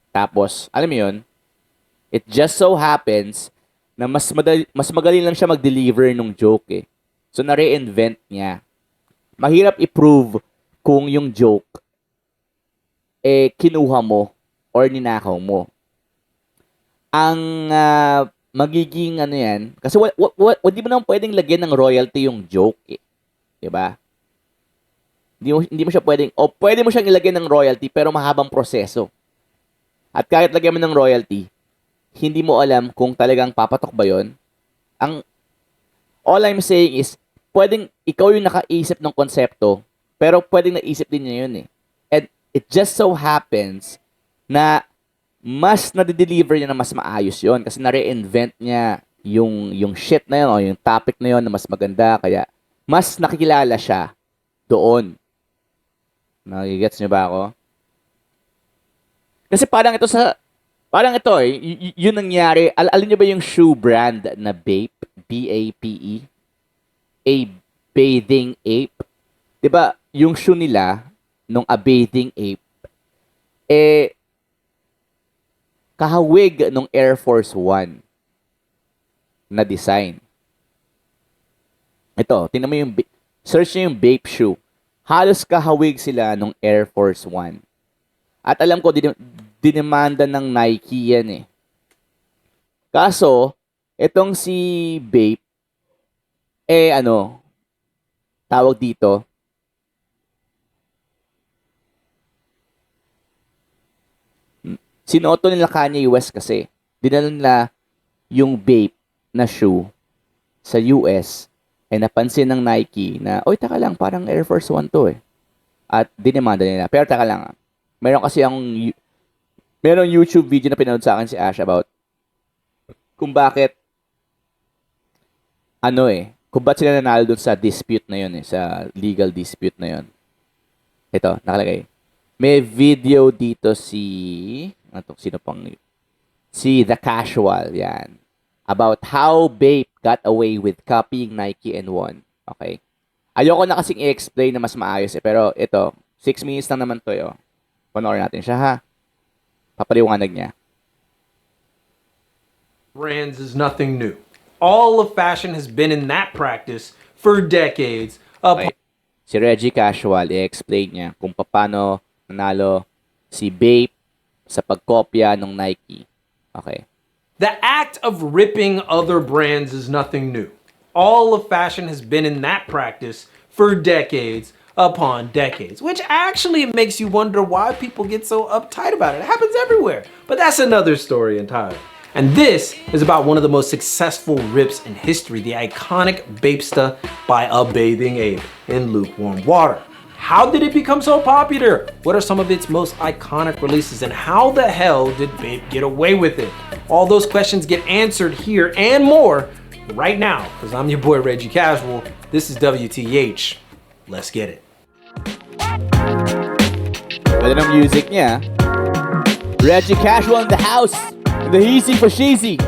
Tapos, alam mo yun, it just so happens na mas magaling lang siya mag-deliver nung joke eh. So, na-reinvent niya. Mahirap i-prove kung yung joke kinuha mo or ninakaw mo. Ang magiging yan, kasi di mo naman pwedeng lagyan ng royalty yung joke eh. Diba? Hindi mo siya pwedeng, o pwede mo siyang ilagyan ng royalty pero mahabang proseso. At kahit lagyan mo ng royalty, hindi mo alam kung talagang papatok ba yun. All I'm saying is, pwedeng ikaw yung nakaisip ng konsepto, pero pwedeng naisip din niya yun eh. And it just so happens na mas na-deliver niya na mas maayos yon kasi na-reinvent niya yung shit na yun o yung topic na yun na mas maganda, kaya mas nakikilala siya doon. Nagigets niyo ba ako? Kasi parang ito yun nangyari. Alin niyo ba yung shoe brand na Bape? B-A-P-E? A Bathing Ape? Diba, yung shoe nila, nung A Bathing Ape, kahawig nung Air Force One na design. Ito, tingnan mo yung, search nyo yung Bape shoe. Halos kahawig sila nung Air Force One. At alam ko, dinimanda ng Nike yan eh. Kaso, itong si Bape, tawag dito, sinuoto nila Kanye West kasi. Dinala nila yung Bape na shoe sa US napansin ng Nike na, oy, taka lang, parang Air Force One to eh. At dinimanda nila. Pero taka lang, merong YouTube video na pinanood sa akin si Ash about kung bakit kung ba't sila nanalo dun sa dispute na yun sa legal dispute na yun. Ito, nakalagay. May video dito sino pang, si The Casual, yan. About how Bape got away with copying Nike and won. Okay. Ayoko na kasing i-explain na mas maayos pero ito, 6 minutes lang naman to yo. Panoorin natin siya ha. Papaliwanag niya. Brands is nothing new. All of fashion has been in that practice for decades. Okay. Si Reggie Casual, i-explain niya kung paano nanalo si Bape sa pagkopya ng Nike. Okay. The act of ripping other brands is nothing new. All of fashion has been in that practice for decades upon decades, which actually makes you wonder why people get so uptight about it. It happens everywhere, but that's another story entirely. And this is about one of the most successful rips in history, the iconic Bapesta by a bathing ape in lukewarm water. How did it become so popular? What are some of its most iconic releases and how the hell did Bape get away with it? All those questions get answered here and more right now, because I'm your boy Reggie Casual. This is WTH. Let's get it. Pwede ng music niya. Reggie Casual in the house. The Heezy for Sheezy.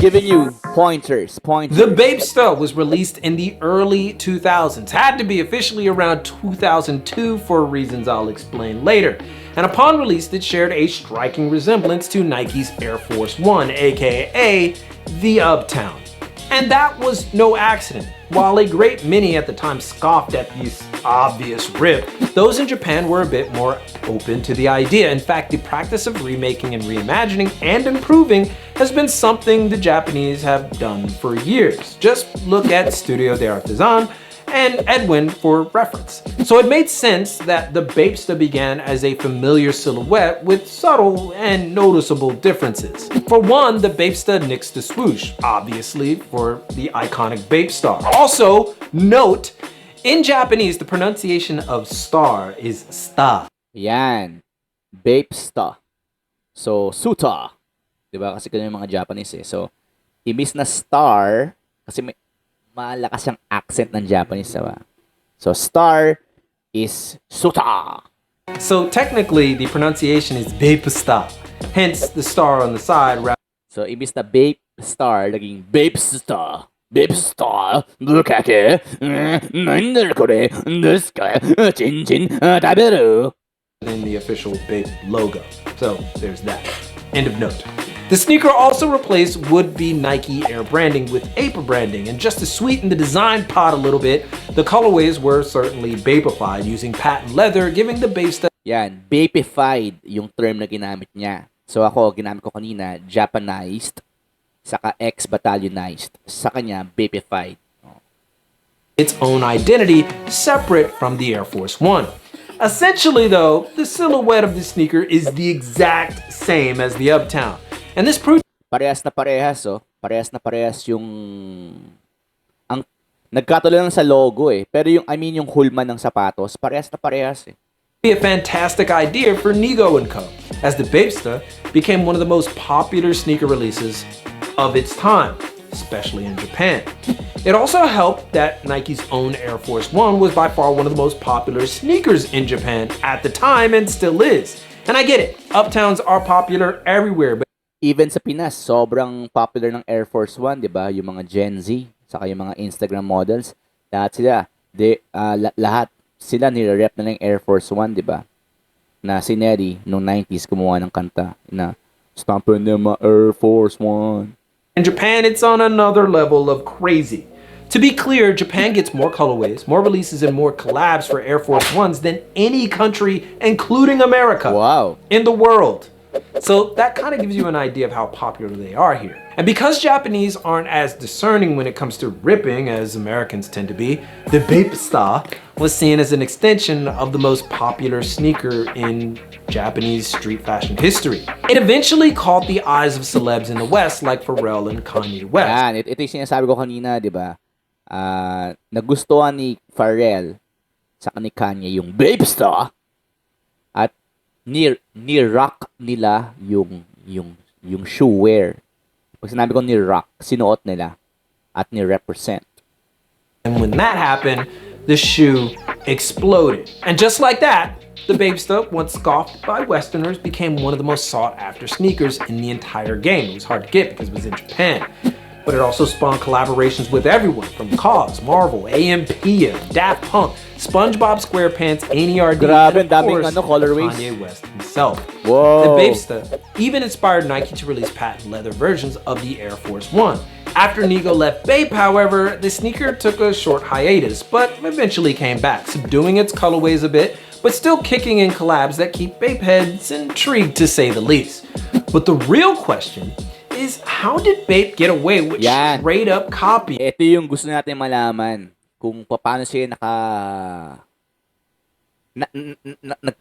Giving you pointers. The Bapesta was released in the early 2000s. Had to be officially around 2002 for reasons I'll explain later. And upon release, it shared a striking resemblance to Nike's Air Force One, aka the Uptown. And that was no accident. While a great many at the time scoffed at this obvious rip, those in Japan were a bit more open to the idea. In fact, the practice of remaking and reimagining and improving has been something the Japanese have done for years. Just look at Studio de Artisan and Edwin for reference. So it made sense that the Bapesta began as a familiar silhouette with subtle and noticeable differences. For one, the Bapesta nixed the swoosh, obviously for the iconic Bape star. Also, note, in Japanese, the pronunciation of star is sta. Yan. Bapesta. So, suta. Diba? Kasi ganyan yung mga Japanese eh. So, imbis na star, kasi may malakas yung accent ng Japanese, diba? So, star is suta. So technically, the pronunciation is Bapesta. Hence, the star on the side. So, imbis na Bape star, naging Bapesta. Bapesta. Bukake. Nandar kore. Deska. Chin chin. Taberu. In the official Bape logo. So there's that. End of note. The sneaker also replaced would-be Nike Air branding with Ape branding, and just to sweeten the design pot a little bit, the colorways were certainly Bapified using patent leather, giving the Bapesta. Yan, Bapified yung term na ginamit niya. So ako, ginamit ko kanina, Japanized, saka ex-Battalionized. Sa kanya, Bapified. Its own identity separate from the Air Force One. Essentially though, the silhouette of the sneaker is the exact same as the Uptown. And this proves Parehas na parehas, oh. Parehas na parehas yung ang nagkatuloy lang sa logo eh. Pero yung yung hulma ng sapatos, parehas na parehas eh. be a fantastic idea for Nigo & Co., as the Bapesta became one of the most popular sneaker releases of its time, especially in Japan. It also helped that Nike's own Air Force One was by far one of the most popular sneakers in Japan at the time and still is. And I get it, Uptowns are popular everywhere, but Even sa Pinas, sobrang popular ng Air Force One, di ba? Yung mga Gen Z, saka yung mga Instagram models, lahat sila nire-rep na ng Air Force One, di ba? Na si Neri, noong 90s, kumuha ng kanta na Stampin' in my Air Force One. in Japan, it's on another level of crazy. To be clear, Japan gets more colorways, more releases, and more collabs for Air Force Ones than any country, including America, Wow. in the world. So that kind of gives you an idea of how popular they are here. And because Japanese aren't as discerning when it comes to ripping as Americans tend to be, the Bapesta was seen as an extension of the most popular sneaker in Japanese street fashion history. It eventually caught the eyes of celebs in the West like Pharrell and Kanye West. Yan, ito yung sinasabi ko kanina, di ba? Nagustuhan ni Pharrell sa ni Kanye yung Bapesta at ni-rock nila yung shoe wear. Pag sinabi ko ni-rock, sinuot nila at ni-represent. And when that happened, the shoe exploded. And just like that, the Bapesta, once scoffed by Westerners, became one of the most sought-after sneakers in the entire game. It was hard to get because it was in Japan. But it also spawned collaborations with everyone from KAWS, Marvel, AMP, Daft Punk, SpongeBob SquarePants, NERD, Grabe, and of daming course, colorways. Kanye West himself. Whoa. The Bapesta even inspired Nike to release patent leather versions of the Air Force One. After Nigo left Bape, however, the sneaker took a short hiatus, but eventually came back, subduing its colorways a bit, but still kicking in collabs that keep Bape heads intrigued to say the least. But the real question is, how did Bape get away with Yan. straight up copy? Ito yung gusto natin malaman kung paano siya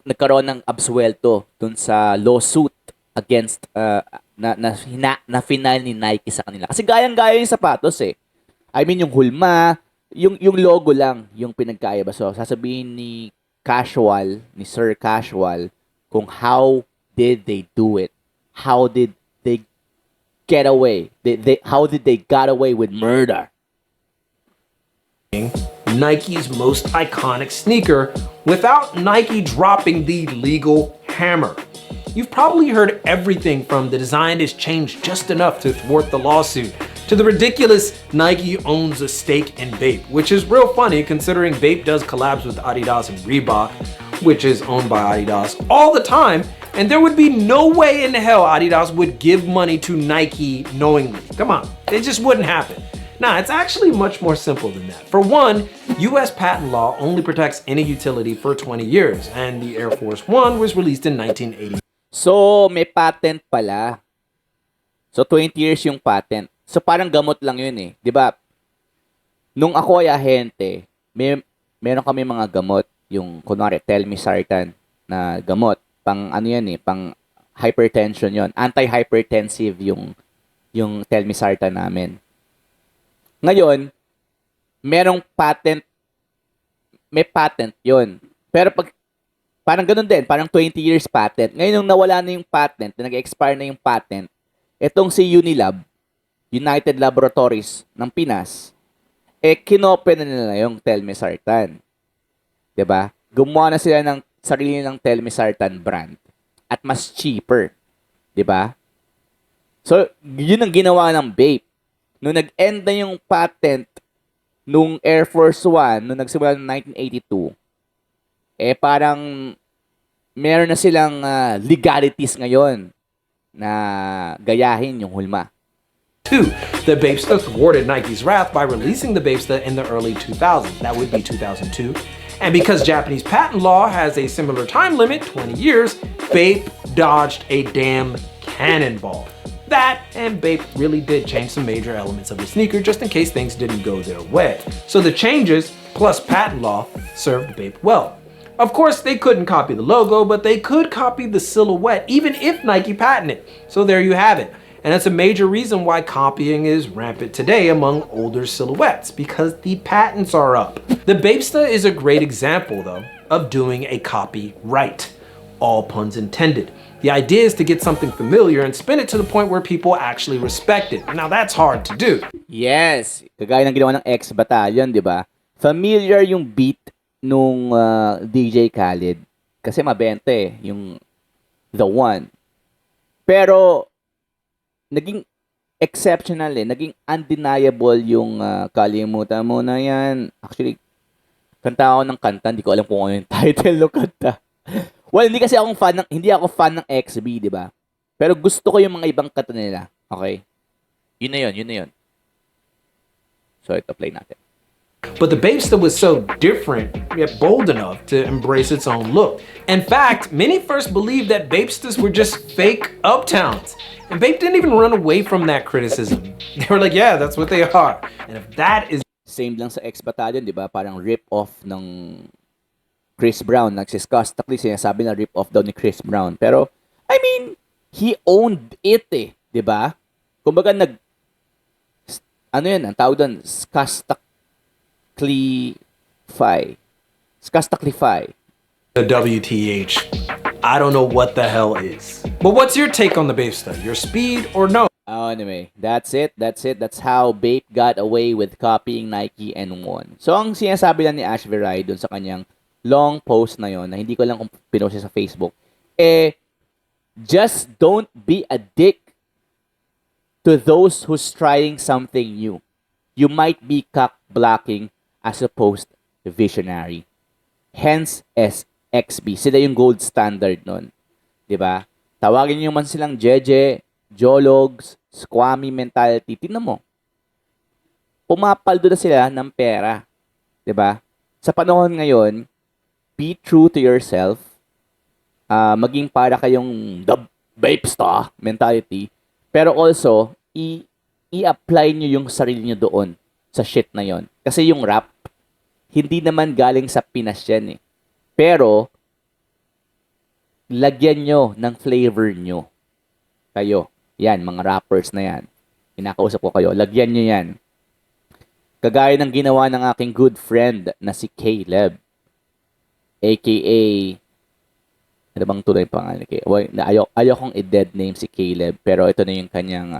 nagkaroon ng absuelto dun sa lawsuit against na final ni Nike sa kanila. Kasi gayang-gaya yung sapatos eh. I mean yung hulma, yung logo lang yung pinagkaiba. So sasabihin ni Casual, ni Sir Casual, kung how did they do it? How did they get away? How did they got away with murder? Nike's most iconic sneaker without Nike dropping the legal hammer. You've probably heard everything from the design is changed just enough to thwart the lawsuit to the ridiculous Nike owns a stake in Bape, which is real funny considering Bape does collabs with Adidas and Reebok, which is owned by Adidas all the time, and there would be no way in hell Adidas would give money to Nike knowingly. Come on, it just wouldn't happen. Nah, it's actually much more simple than that. For one, US patent law only protects any utility for 20 years, and the Air Force One was released in 1980. So, may patent pala. So, 20 years yung patent. So, parang gamot lang yun eh. Di ba? Nung ako ay ahente, meron kami mga gamot. Yung, kunwari, telmisartan na gamot. Pang, ano yan eh, pang hypertension yon. Anti-hypertensive yung telmisartan namin. Ngayon, merong patent, may patent yon. Pero pag, parang ganun din, parang 20 years patent. Ngayon, nung nawala na yung patent, nag-expire na yung patent, itong si Unilab, United Laboratories ng Pinas, kinopen na nila yung telmisartan. 'Di ba? Gumawa na sila ng sarili ng telmisartan brand at mas cheaper. 'Di ba? So, yun ang ginawa ng Bape. Nung nag-end na yung patent nung Air Force One, nung nagsimula ng 1982, parang meron na silang legalities ngayon na gayahin yung hulma. Two, the Bapesta thwarted Nike's wrath by releasing the Bapesta in the early 2000s. That would be 2002. And because Japanese patent law has a similar time limit, 20 years, Bape dodged a damn cannonball. That and Bape really did change some major elements of the sneaker just in case things didn't go their way. So the changes, plus patent law, served Bape well. Of course, they couldn't copy the logo, but they could copy the silhouette, even if Nike patented it. So there you have it. And that's a major reason why copying is rampant today among older silhouettes, because the patents are up. The Bapesta is a great example, though, of doing a copy right. All puns intended. The idea is to get something familiar and spin it to the point where people actually respect it. Now that's hard to do. Yes, kagaya ng ginawa ng X-Battalion, di ba? Familiar yung beat nung DJ Khaled. Kasi mabenta yung The One. Pero, naging exceptional naging undeniable yung kalimutan mo na yan. Actually, kanta ako ng kanta, hindi ko alam kung ano yung title ng kanta. Well, hindi ako fan ng XB, di ba? Pero gusto ko yung mga ibang kanta nila. Okay? Yun na yun. So, ito, play natin. But the Bapesta was so different, yet bold enough to embrace its own look. In fact, many first believed that Bapestas were just fake uptowns. And Bape didn't even run away from that criticism. They were like, yeah, that's what they are. And if that is... Same lang sa X-Battalion, di ba? Parang rip-off ng Chris Brown. Nagsiskastakli sinasabi na rip-off daw ni Chris Brown. Pero, I mean, he owned it di ba? Kumbaga ano yan, ang tawag doon, Skastaklify. The WTH. I don't know what the hell is. But what's your take on the Bapesta? Your speed or no? Anyway, that's it. That's how Bape got away with copying Nike and won. So, ang sinasabi lang ni Ash Verai dun sa kanyang long post na yon na hindi ko lang kung pinost siya sa Facebook, just don't be a dick to those who's trying something new. You might be cock-blocking as opposed to visionary. Hence, SXB. Sila yung gold standard nun. 'Di ba? Tawagin nyo man silang Jeje, Jologs, Squammy mentality. Tingnan mo. Pumapaldo na sila ng pera. 'Di ba? Sa panahon ngayon, be true to yourself. Maging para kayong the Bapesta mentality. Pero also, i-apply nyo yung sarili nyo doon sa shit na yon. Kasi yung rap, hindi naman galing sa Pinas yan eh. Pero, lagyan nyo ng flavor nyo. Kayo. Yan, mga rappers na yan. Kinakausap ko kayo. Lagyan nyo yan. Kagaya ng ginawa ng aking good friend na si Caleb. AKA, ano bang tunay pangalan ni Caleb? Ayaw kong i-dead name si Caleb. Pero ito na yung kanyang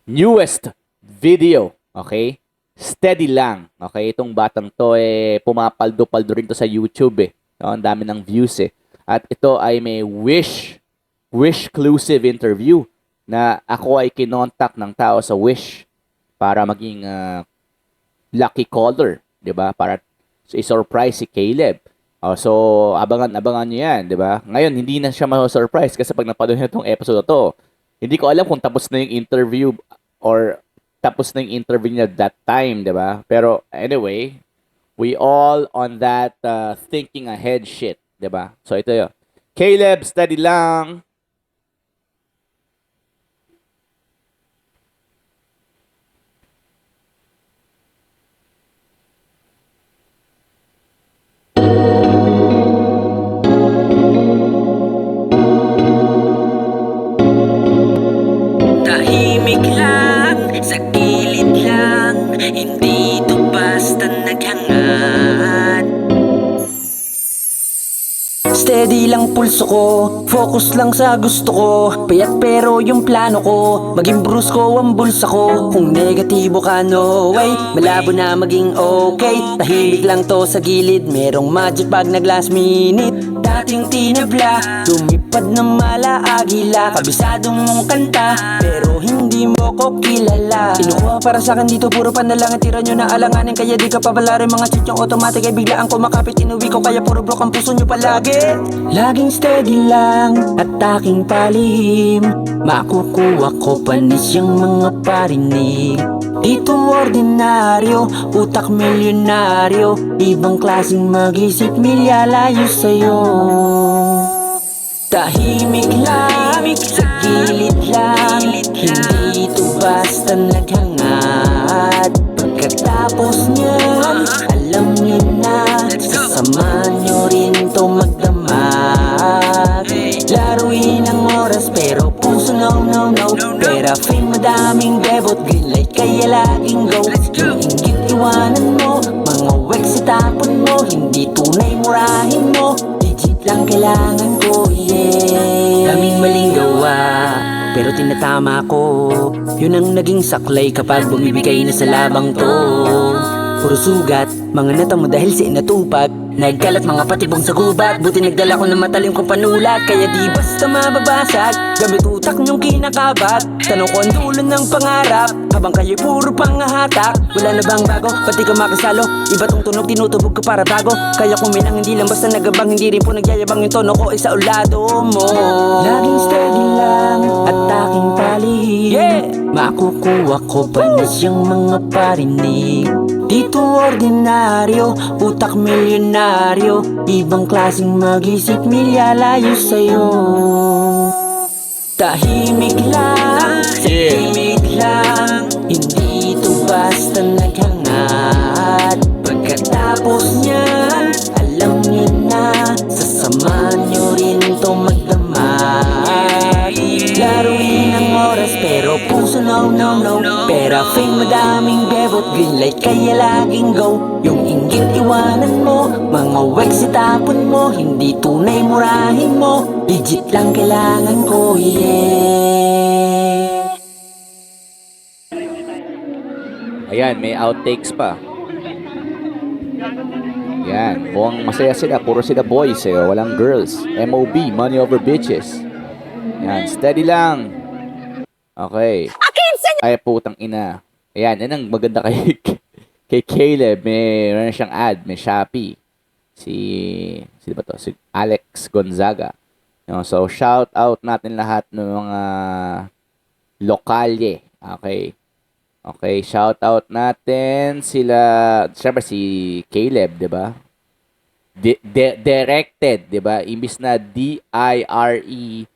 newest video. Okay? Steady lang. Okay? Itong batang to, pumapaldo-paldo rin to sa YouTube eh. No? Ang dami ng views eh. At ito ay may Wish-clusive interview na ako ay kinontak ng tao sa Wish para maging lucky caller, 'di ba? Para i-surprise si Caleb. So abangan niyo 'yan, 'di ba? Ngayon hindi na siya ma-surprise kasi pag napanood niyo itong episode na to, hindi ko alam kung tapos na yung interview or tapos na yung interview niya that time, 'di ba? Pero anyway, we all on that thinking ahead shit, 'di ba? So ito 'yo. Caleb, steady lang. Tahimik lang, sa gilid lang, hindi to basta naghangad. Steady lang pulso ko, focus lang sa gusto ko. Payat pero yung plano ko, maging brusko ang bulsa ko. Kung negatibo ka, no way, malabo na maging okay. Tahimik lang to sa gilid, merong magic pag nag last minute. Dating tinabla, lumipad na mala-agila. Kabisado mong kanta, pero hindi mo ko kilala. Kinukuha para sa akin dito, puro panalangin. Tira nyo na alanganin, kaya di ka pabalarin. Mga cheat yung automatic ay biglaan kumakapit. Inuwi ko kaya puro broke ang puso nyo palagi. Laging steady lang at aking palihim, makukuha ko panis yung mga parinig. Dito ordinaryo, utak milyonaryo, ibang klaseng mag-isip, milyalayo sa'yo. Tahimik lang, sa gilid lang, hindi to basta naghangad. Pagkatapos niyan, alam nyo na, sasamahan nyo rin to magdamag. Laruin ang oras pero puso no. Pera fame madaming bebot, green light kaya laging go. Yung inggit iwanan mo, mga wax itapon mo, hindi tunay murahin mo, legit lang kailangan ko, yeah. Daming maling gawa, pero tinatama ko. Yun ang naging saklay kapag bumibigay na sa labang to. Puro sugat, mga natamo dahil sa inatupag. Nagkalat mga patibong sa gubat, buti nagdala ko ng matalim kong panulat. Kaya di basta mababasag, gamit utak niyong kinakabat. Tanong ko ang dulo ng pangarap, habang kayo'y puro pangahatak. Wala na bang bago, pati ka makasalo, iba tong tunog, tinutubog ko para bago. Kaya kuminang hindi lang basta nagabang, hindi rin po nagyayabang yung tono ko ay sa ulado mo. Laging steady lang at aking palihim, yeah. Makukuha ko panis yung mga parinig. Dito ordinaryo, utak milyonaryo, ibang klaseng mag-isip, milyalayo sa'yo. Tahimik lang, tahimik lang, hindi to basta naghangad. Pagkatapos niyan, alam nyo na, sasamahan nyo rin to magdamag. Laruin ang oras pero puso no. Pera fame madaming bebot, green light kaya laging go. Yung inggit iwanan mo, mga wax itapon mo, hindi tunay murahin mo, legit lang kailangan ko, yeah. Ayan, may outtakes pa. Yan, buong masaya sila. Puro sila boys eh. Walang girls. MOB, money over bitches. Yan, steady lang. Okay. Ay, putang ina. Ayan, yan ang maganda kay, kay Caleb. Meron siyang ad. May Shopee. Sino ba to? Si Alex Gonzaga. So, shout out natin lahat ng mga lokalye. Okay. Okay, shout out natin sila, syempre si Caleb, 'di ba? Directed, 'di ba? Imbis na DIRECTED,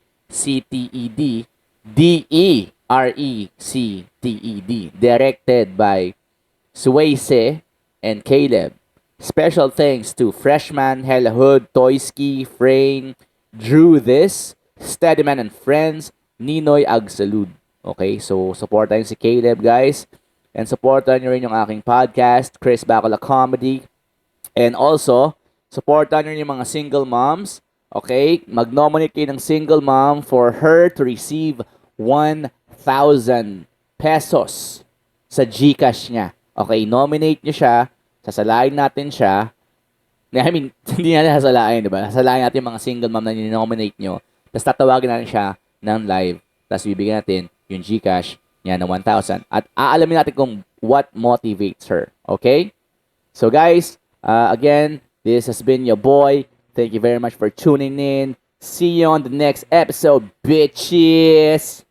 DERECTED. Directed by Swayze and Caleb. Special thanks to Freshman, Hella Hood, Toyski, Frame, Drew This, Steadyman and Friends, Ninoy Agsalud. Okay, so supportan si Caleb, guys. And supportan nyo rin yung aking podcast, Chris Bacula Comedy. And also, supportan nyo yung mga single moms. Okay, mag-nominate kayo ng single mom for her to receive 1,000 pesos sa GCash niya. Okay, nominate nyo siya. Sasalain natin siya. I mean, hindi natin sasalain, di ba? Sasalain natin yung mga single mom na ninominate nyo. Tapos tatawagin natin siya ng live. Tapos bibigyan natin yung GCash niya na 1,000. At aalamin natin kung what motivates her. Okay? So guys, again, this has been your boy. Thank you very much for tuning in. See you on the next episode, bitches!